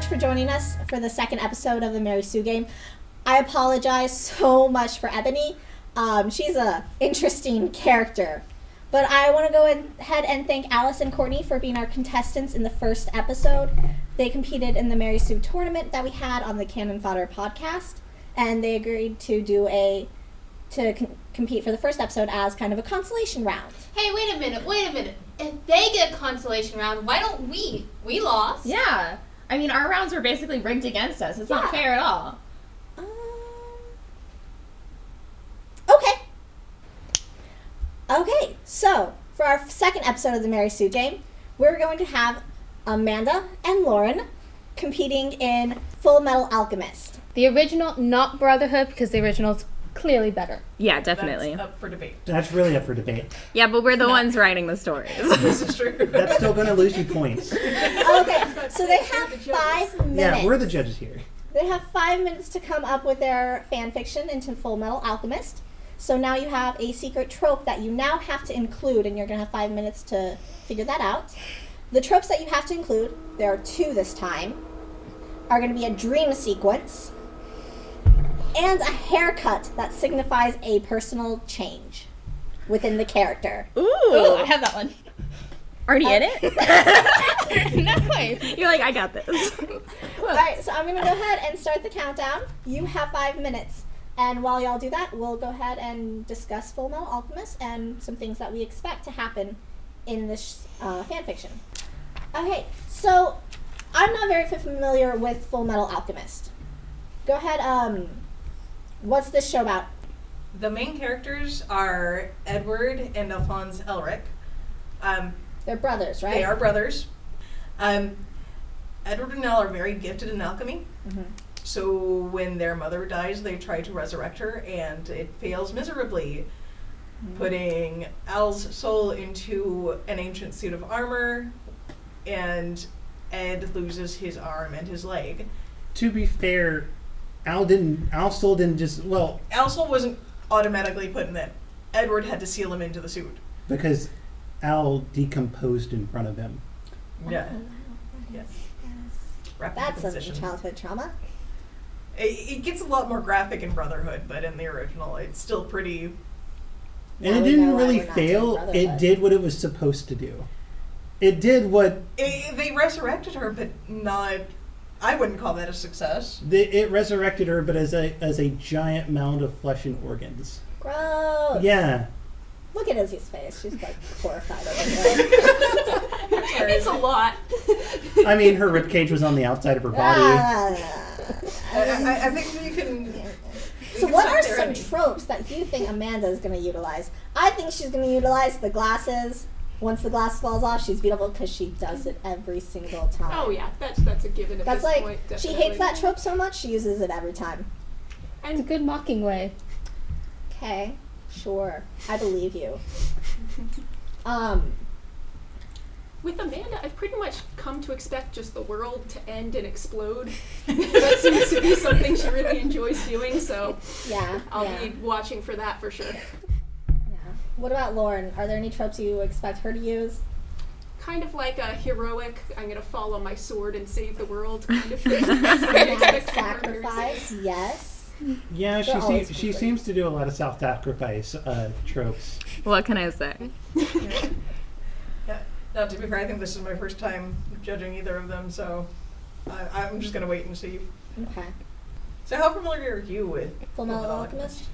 much for joining us for the second episode of the Mary Sue game. I apologize so much for Ebony. She's a interesting character. But I want to go ahead and thank Alice and Courtney for being our contestants in the first episode. They competed in the Mary Sue tournament that we had on the Cannon Fodder podcast, and they agreed to compete for the first episode as kind of a consolation round. Hey, wait a minute. If they get a consolation round, why don't we? We lost. Yeah. I mean, our rounds were basically rigged against us. It's not fair at all. Okay, so for our second episode of the Mary Sue game, we're going to have Amanda and Lauren competing in Fullmetal Alchemist. The original, not Brotherhood, because the original's clearly better. Yeah, definitely. That's up for debate. That's really up for debate. Yeah, but we're the ones writing the stories. This is true. That's still going to lose you points. Okay, so they have 5 minutes. Yeah, we're the judges here. They have 5 minutes to come up with their fan fiction into Fullmetal Alchemist. So now you have a secret trope that you now have to include, and you're going to have 5 minutes to figure that out. The tropes that you have to include, there are 2 this time, are going to be a dream sequence and a haircut that signifies a personal change within the character. Ooh, I have that one. already in it? Not quite. You're like, I got this. All right, so I'm going to go ahead and start the countdown. You have 5 minutes. And while y'all do that, we'll go ahead and discuss Fullmetal Alchemist and some things that we expect to happen in this fanfiction. Okay, so I'm not very familiar with Fullmetal Alchemist. Go ahead, what's this show about? The main characters are Edward and Alphonse Elric. They're brothers, right? They are brothers. Edward and Elle are very gifted in alchemy. Mm-hmm. So when their mother dies, they try to resurrect her, and it fails miserably, putting Al's soul into an ancient suit of armor, and Ed loses his arm and his leg. To be fair, Al's soul didn't just, well... Al's soul wasn't automatically put in it. Edward had to seal him into the suit. Because Al decomposed in front of him. Yeah. Yes. That's some childhood trauma. It gets a lot more graphic in Brotherhood, but in the original, it's still pretty... And it didn't really fail. It did what it was supposed to do. It did what... They resurrected her, but not... I wouldn't call that a success. It resurrected her, but as a giant mound of flesh and organs. Gross. Yeah. Look at Izzy's face. She's like horrified over there. It's a lot. I mean, her ribcage was on the outside of her body. I think you can... So what are some tropes that you think Amanda is going to utilize? I think she's going to utilize the glasses. Once the glass falls off, she's beautiful because she does it every single time. Oh yeah, that's a given at That's this like, point. she Definitely. hates that trope so much, she uses it every time. It's a good mocking way. Okay, sure. I believe you. With Amanda, I've pretty much come to expect just the world to end and explode. That seems to be something she really enjoys doing, so Yeah. I'll be watching for that for sure. Yeah. What about Lauren? Are there any tropes you expect her to use? Kind of like a heroic, I'm gonna follow my sword and save the world kind of thing. That's what I expect from her Sacrifice, yes. Yeah, They're always she seems to do a lot of self-sacrifice tropes. What can I say? Yeah. Now, to be fair, I think this is my first time judging either of them, so I'm just going to wait and see. Okay. So how familiar are you with Fullmetal Alchemist?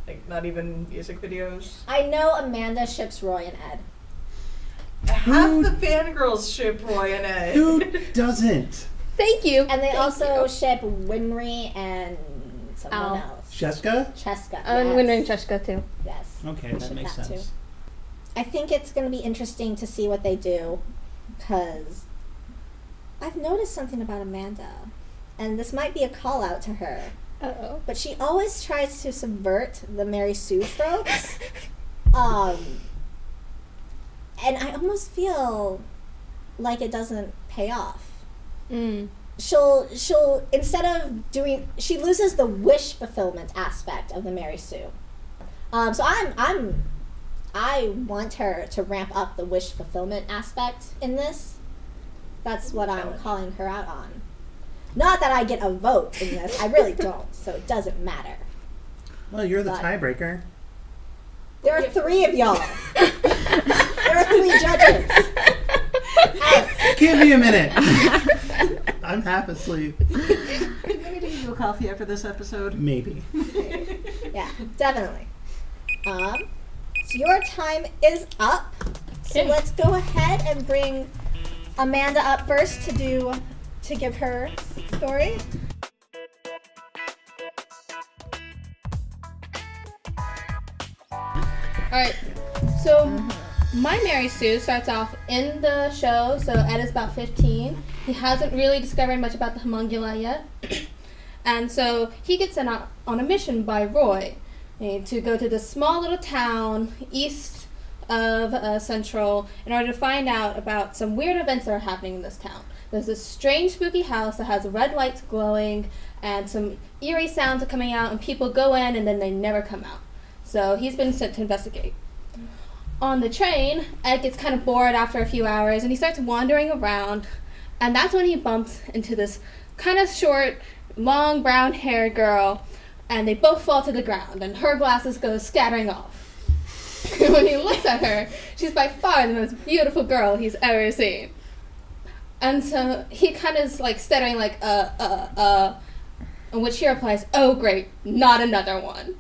Like, not even music videos? I know Amanda ships Roy and Ed. Half the fangirls ship Roy and Ed. Who doesn't? Thank you. And they Thank also you. ship Winry and someone else. Cheska? Cheska. I'm yes. wondering Cheska too. Yes. Okay, They that ship makes that sense. too. I think it's going to be interesting to see what they do, because I've noticed something about Amanda, and this might be a call out to her, Uh-oh. but she always tries to subvert the Mary Sue tropes. And I almost feel like it doesn't pay off. Mm. She'll instead of doing, she loses the wish fulfillment aspect of the Mary Sue. So I want her to ramp up the wish fulfillment aspect in this. That's what I'm calling her out on. Not that I get a vote in this. I really don't, so it doesn't matter. Well, you're the But- tiebreaker. There are 3 of y'all. There are 3 judges. Give me a minute. I'm half asleep. Maybe we can do a coffee after this episode. Maybe. Yeah, definitely. So your time is up. So Okay. let's go ahead and bring Amanda up first to give her story. Alright, so my Mary Sue starts off in the show, so Ed is about 15. He hasn't really discovered much about the homunculi yet. And so he gets sent out on a mission by Roy to go to this small little town east of Central in order to find out about some weird events that are happening in this town. There's this strange spooky house that has red lights glowing and some eerie sounds are coming out, and people go in and then they never come out. So he's been sent to investigate. On the train, Ed gets kind of bored after a few hours and he starts wandering around, and that's when he bumps into this kind of short, long brown-haired girl, and they both fall to the ground and her glasses go scattering off. When he looks at her, she's by far the most beautiful girl he's ever seen. And so he kind of is like stuttering like, in which she replies, "Oh great, not another one."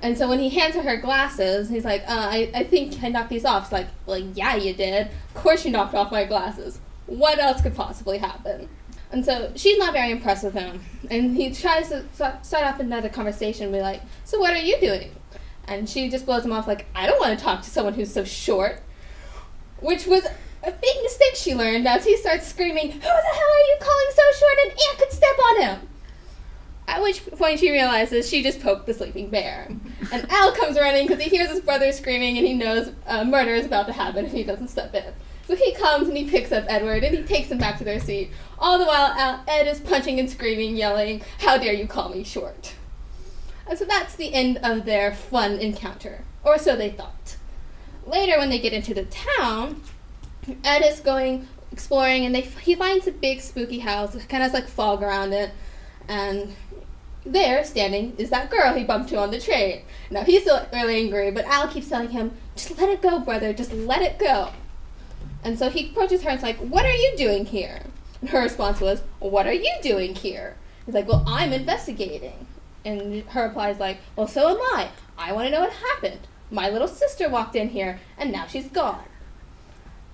And so when he hands her glasses, he's like, I think I knocked these off. She's like, well, yeah, you did. Of course you knocked off my glasses. What else could possibly happen? And so she's not very impressed with him. And he tries to start off another conversation and be like, so what are you doing? And she just blows him off like, I don't want to talk to someone who's so short. Which was a big mistake she learned as he starts screaming, who the hell are you calling so short? An ant could step on him. At which point she realizes she just poked the sleeping bear. And Al comes running because he hears his brother screaming and he knows murder is about to happen if he doesn't step in. So he comes and he picks up Edward and he takes him back to their seat. All the while Ed is punching and screaming, yelling, how dare you call me short? And so that's the end of their fun encounter. Or so they thought. Later when they get into the town, Ed is going exploring and he finds a big spooky house. It kind of has like fog around it. And there, standing, is that girl he bumped to on the train. Now, he's still really angry, but Al keeps telling him, just let it go, brother, just let it go. And so he approaches her and is like, what are you doing here? And her response was, what are you doing here? He's like, well, I'm investigating. And her reply is like, well, so am I. I want to know what happened. My little sister walked in here, and now she's gone.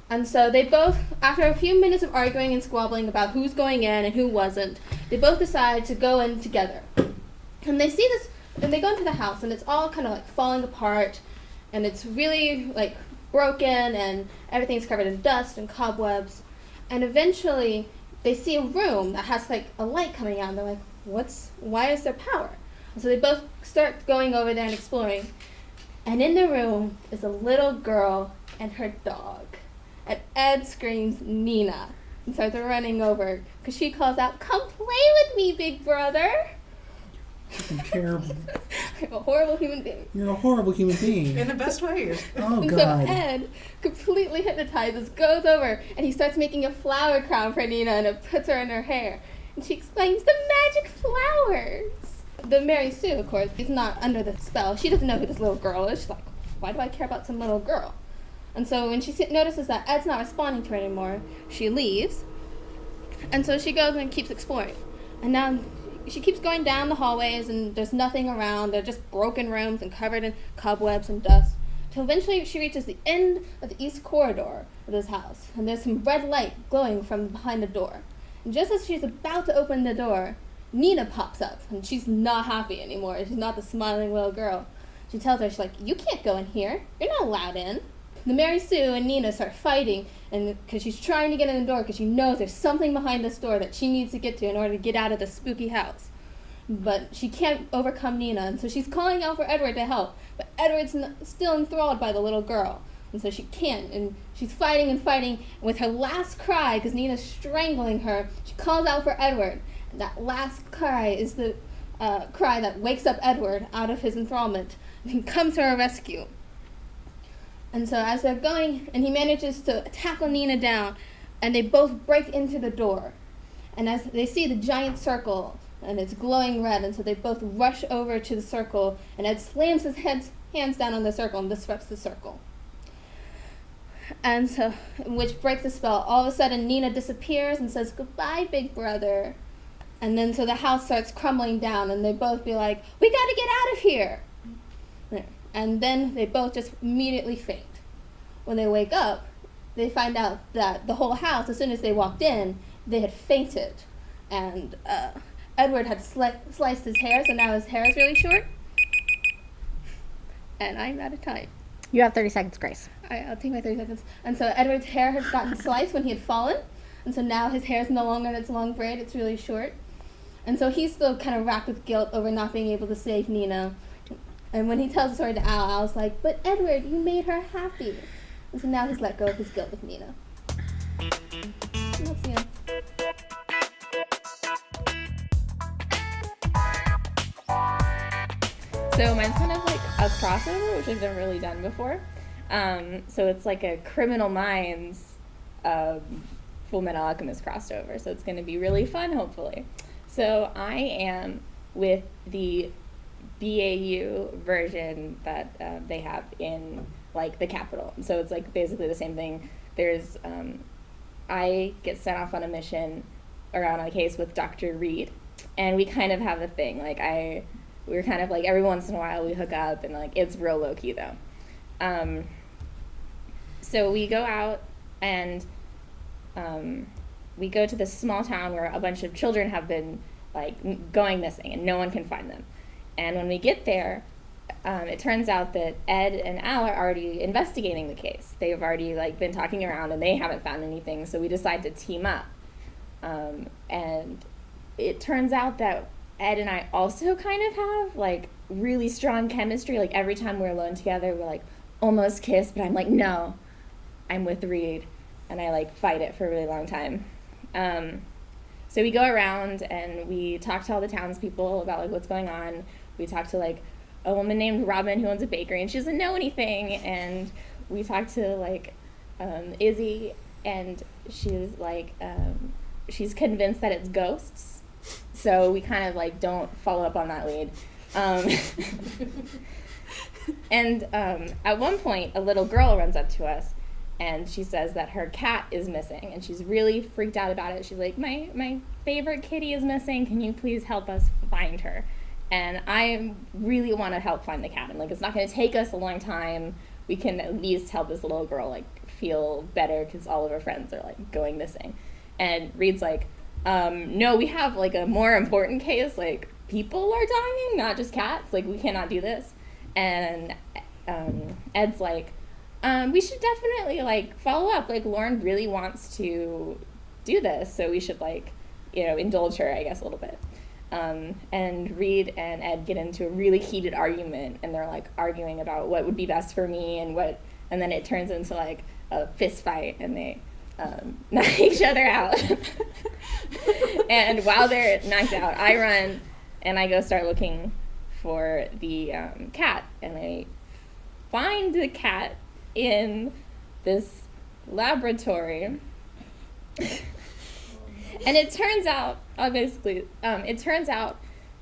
And so they both, after a few minutes of arguing and squabbling about who's going in and who wasn't, they both decide to go in together. And they see this, and they go into the house, and it's all kind of like falling apart, and it's really like broken, and everything's covered in dust and cobwebs. And eventually, they see a room that has like a light coming out, and they're like, why is there power? And so they both start going over there and exploring. And in the room is a little girl and her dog. And Ed screams, Nina, and starts running over because she calls out, come play with me, big brother. I'm terrible. I'm a horrible human being. You're a horrible human being. In the best ways. Oh, And God. so Ed, completely hypnotizes, goes over and he starts making a flower crown for Nina and it puts her in her hair. And she exclaims, the magic flowers. The Mary Sue, of course, is not under the spell. She doesn't know who this little girl is. She's like, why do I care about some little girl? And so when she notices that Ed's not responding to her anymore, she leaves. And so she goes and keeps exploring. And now she keeps going down the hallways and there's nothing around. They're just broken rooms and covered in cobwebs and dust. Till eventually she reaches the end of the east corridor of this house. And there's some red light glowing from behind the door. And just as she's about to open the door, Nina pops up. And she's not happy anymore. She's not the smiling little girl. She tells her, she's like, you can't go in here. You're not allowed in. The Mary Sue and Nina start fighting, and because she's trying to get in the door because she knows there's something behind this door that she needs to get to in order to get out of the spooky house. But she can't overcome Nina, and so she's calling out for Edward to help. But Edward's still enthralled by the little girl, and so she can't. And she's fighting and fighting, and with her last cry, because Nina's strangling her, she calls out for Edward. And that last cry is the cry that wakes up Edward out of his enthrallment and comes to her rescue. And so as they're going, and he manages to tackle Nina down, and they both break into the door. And as they see the giant circle, and it's glowing red, and so they both rush over to the circle, and Ed slams his hands down on the circle and disrupts the circle. And so, which breaks the spell. All of a sudden, Nina disappears and says, "Goodbye, big brother." And then so the house starts crumbling down, and they both be like, "We gotta get out of here!" And then they both just immediately faint. When they wake up, they find out that the whole house, as soon as they walked in, they had fainted. And Edward had sliced his hair, so now his hair is really short. And I'm out of time. You have 30 seconds, Grace. I'll take my 30 seconds. And so Edward's hair had gotten sliced when he had fallen. And so now his hair is no longer in its long braid, it's really short. And so he's still kind of racked with guilt over not being able to save Nina. And when he tells the story to Al, Al's like, "But Edward, you made her happy." And so now he's let go of his guilt with Nina. And that's the end. So mine's kind of like a crossover, which I've never really done before. So it's like a Criminal Minds Fullmetal Alchemist crossover. So it's going to be really fun, hopefully. So I am with the BAU version that they have in like the capital. So it's like basically the same thing. There's I get sent off on a mission or on a case with Dr. Reed, and we kind of have a thing. Like we're kind of like every once in a while we hook up, and like it's real low key though. So we go out and we go to this small town where a bunch of children have been like going missing and no one can find them. And when we get there, it turns out that Ed and Al are already investigating the case. They've already like been talking around and they haven't found anything, so we decide to team up. And it turns out that Ed and I also kind of have like really strong chemistry. Like every time we're alone together, we're like almost kiss, but I'm like, no, I'm with Reed, and I like fight it for a really long time. So we go around and we talk to all the townspeople about like what's going on. We talk to like a woman named Robin who owns a bakery and she doesn't know anything. And we talk to like Izzy, and she's like she's convinced that it's ghosts. So we kind of like don't follow up on that lead. And at one point, a little girl runs up to us, and she says that her cat is missing, and she's really freaked out about it. She's like, my favorite kitty is missing. Can you please help us find her? And I really want to help find the cat. I'm like, it's not going to take us a long time. We can at least help this little girl like feel better because all of her friends are like going missing. And Reed's like, no, we have like a more important case. Like people are dying, not just cats. Like we cannot do this. And Ed's like, we should definitely like follow up. Like Lauren really wants to do this, so we should like, indulge her, I guess, a little bit. And Reed and Ed get into a really heated argument, and they're like arguing about what would be best for me and then it turns into like a fist fight, and they knock each other out. And while they're knocked out, I run and I go start looking for the cat, and I find the cat in this laboratory. And it turns out,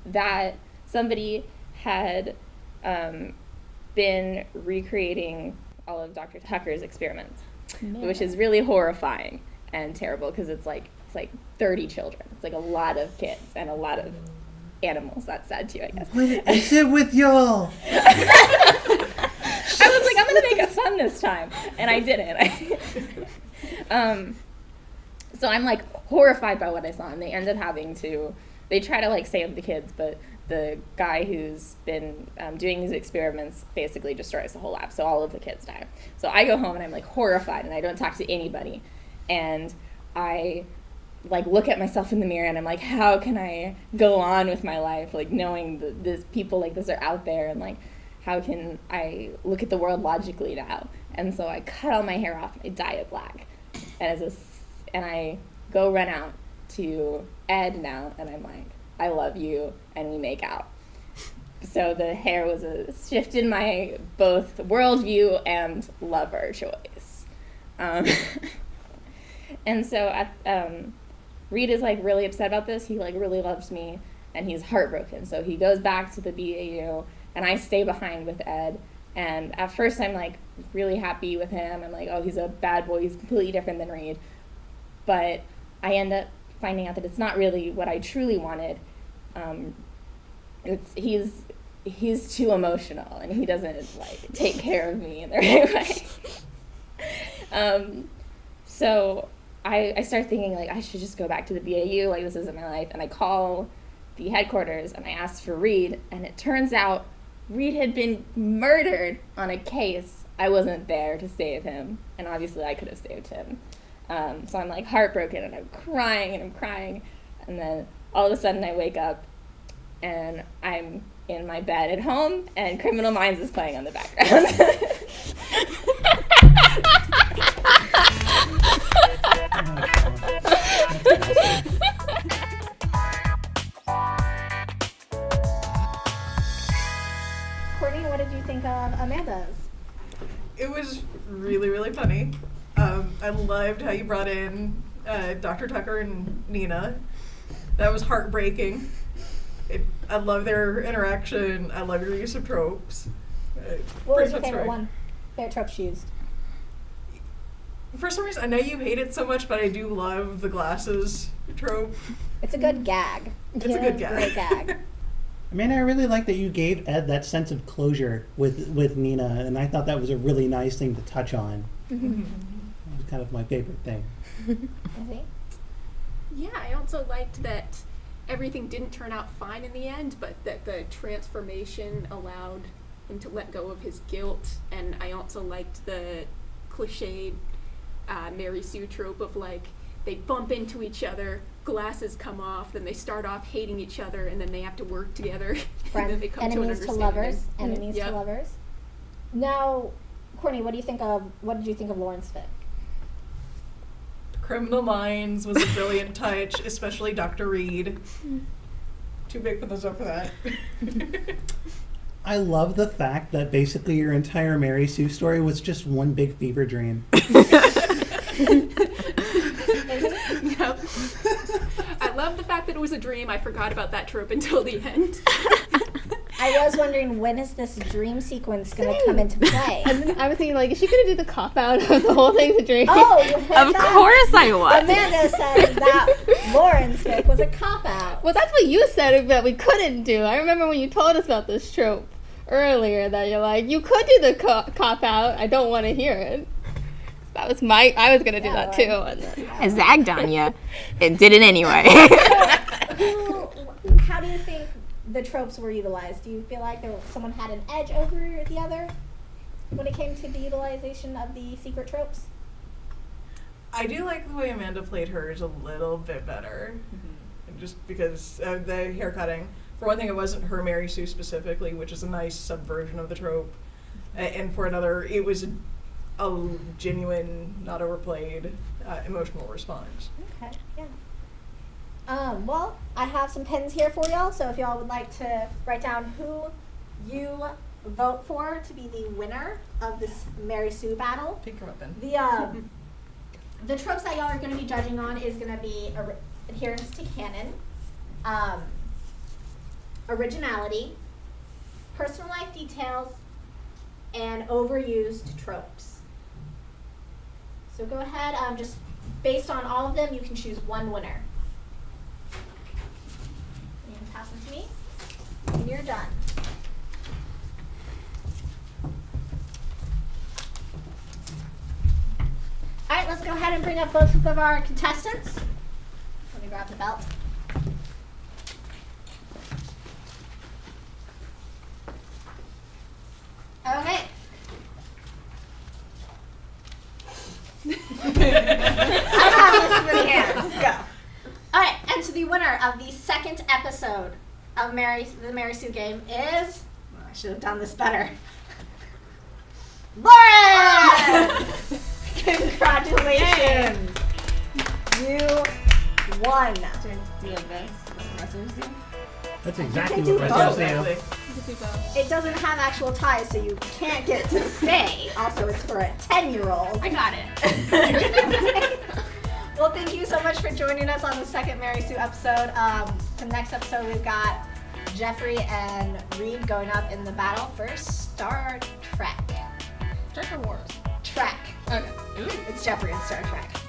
that somebody had been recreating all of Dr. Tucker's experiments, which is really horrifying and terrible because it's like 30 children. It's like a lot of kids and a lot of animals. That's sad too, I guess. What is it with y'all? I was like, I'm gonna make it fun this time, and I didn't. So I'm like horrified by what I saw, and they end up they try to like save the kids, but the guy who's been doing these experiments basically destroys the whole lab, so all of the kids die. So I go home and I'm like horrified, and I don't talk to anybody, and I like look at myself in the mirror and I'm like, how can I go on with my life, like knowing that these people like this are out there, and like how can I look at the world logically now? And so I cut all my hair off and I dye it black, and I go run out to Ed now, and I'm like, I love you, and we make out. So the hair was a shift in my both worldview and lover choice. And so Reed is like really upset about this. He like really loves me, and he's heartbroken. So he goes back to the BAU, and I stay behind with Ed. And at first I'm like really happy with him. I'm like, oh, he's a bad boy. He's completely different than Reed. But I end up finding out that it's not really what I truly wanted. He's too emotional, and he doesn't like take care of me in the right way. So I start thinking like I should just go back to the BAU, like this isn't my life. And I call the headquarters and I ask for Reed, and it turns out Reed had been murdered on a case. I wasn't there to save him, and obviously I could have saved him. So I'm like heartbroken, and I'm crying, and then all of a sudden I wake up and I'm in my bed at home, and Criminal Minds is playing on the background. Courtney, what did you think of Amanda's? It was really, really funny. I loved how you brought in Dr. Tucker and Nina. That was heartbreaking. I love their interaction. I love your use of tropes. What was your favorite one? Favorite trope she used? For some reason, I know you hate it so much, but I do love the glasses trope. It's a good gag. It's a good gag. Great gag. I really like that you gave Ed that sense of closure with Nina, and I thought that was a really nice thing to touch on. Mm-hmm. It was kind of my favorite thing. Yeah, I also liked that everything didn't turn out fine in the end, but that the transformation allowed him to let go of his guilt. And I also liked the cliched Mary Sue trope of like they bump into each other, glasses come off, then they start off hating each other, and then they have to work together. And then they come enemies to to an lovers. understanding. Enemies Yep. to lovers. Now, Courtney, what did you think of Lauren's fic? Criminal Minds was a brilliant touch, especially Dr. Reed. Too big for those up for that. I love the fact that basically your entire Mary Sue story was just one big fever dream. Yep. I love the fact that it was a dream. I forgot about that trope until the end. I was wondering, when is this dream sequence going to come into play? I was thinking, like, is she going to do the cop-out of the whole thing's a dream? Oh, you heard Of that? course I was. Amanda said that Lauren's fic was a cop-out. Well, that's what you said that we couldn't do. I remember when you told us about this trope earlier that you're like, you could do the cop-out. I don't want to hear it. That was I was going to do that too. And then, I zagged on you. It did it anyway. How do you think the tropes were utilized? Do you feel like someone had an edge over the other when it came to the utilization of the secret tropes? I do like the way Amanda played hers a little bit better. Just because of the hair cutting. For one thing, it wasn't her Mary Sue specifically, which is a nice subversion of the trope. And for another, it was a genuine, not overplayed, emotional response. Okay, yeah. Well, I have some pins here for y'all, so if y'all would like to write down who you vote for to be the winner of this Mary Sue battle. Pick her up then. The tropes that y'all are going to be judging on is going to be adherence to canon, originality, personal life details, and overused tropes. So go ahead, just based on all of them, you can choose one winner. You can pass them to me, and you're done. All right, let's go ahead and bring up both of our contestants. Let me grab the belt. Okay. I have this in many hands. Let's go. All right, and so the winner of the second episode of the Mary Sue game is. Well, I should have done this better. Lauren! Congratulations! You won. Do you have this? What the wrestlers do? That's exactly You can what do wrestlers both. do. It doesn't have actual ties, so you can't get to stay. Also, it's for a 10-year-old. I got it. Well, thank you so much for joining us on the second Mary Sue episode. For the next episode, we've got Jeffrey and Reed going up in the battle for Star Trek. Trek or Wars? Trek. Okay. It's Jeffrey and Star Trek.